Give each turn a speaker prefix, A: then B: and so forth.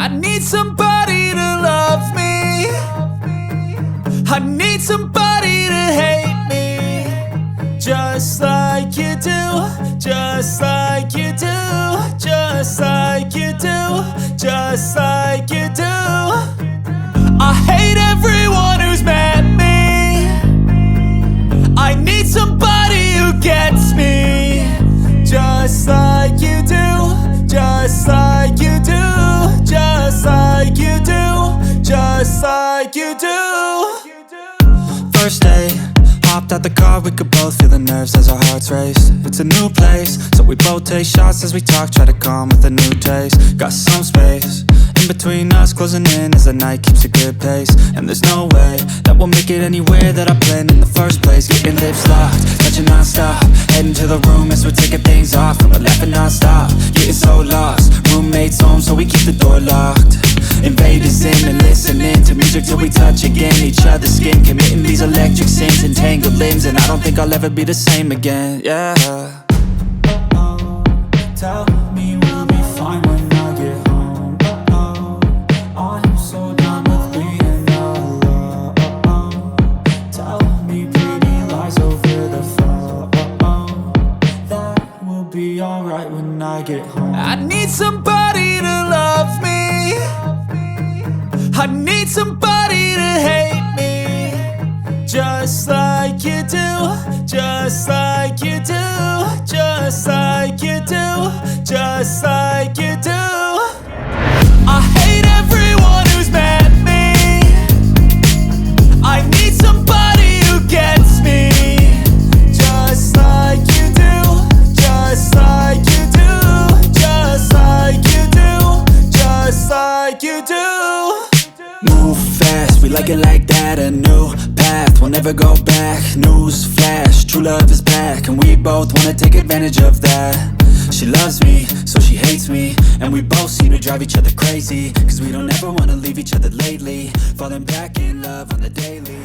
A: I need somebody to love me. I need somebody to hate me, just like you do, just like you do, just like you do, just like you do. I hate everyone who's met me. I need somebody who gets me, just like you do, just like you do, just like you do, just like you do.
B: First day, hopped out the car, we could both feel the nerves as our hearts race. It's a new place, so we both take shots as we talk, try to calm with a new taste. Got some space in between us, closing in as the night keeps a good pace. And there's no way that we'll make it anywhere that I planned in the first place. Getting lips locked, touching non-stop, heading to the room as we're taking things off. And we're laughing non-stop, getting so lost. Roommates home, so we keep the door locked. Invaders in and listening to music till we touch again. Each other's skin, committing these electric sins, entangled limbs, and I don't think I'll ever be the same again. Yeah. Tell me we'll be fine when I get home. I'm so done with being alone. Tell me pretty lies over the phone. That will be alright when I get home.
A: I need somebody to love me. I need somebody to hate me, just like you do, just like you do, just like you do, just like you do. I hate everyone who's met me. I need somebody who gets me, just like you do, just like you do, just like you do, just like you do.
B: Move fast, we like it like that. A new path, we'll never go back. News flash, true love is back, and we both wanna take advantage of that. She loves me, so she hates me, and we both seem to drive each other crazy, cause we don't ever wanna leave each other lately. Falling back in love on the daily.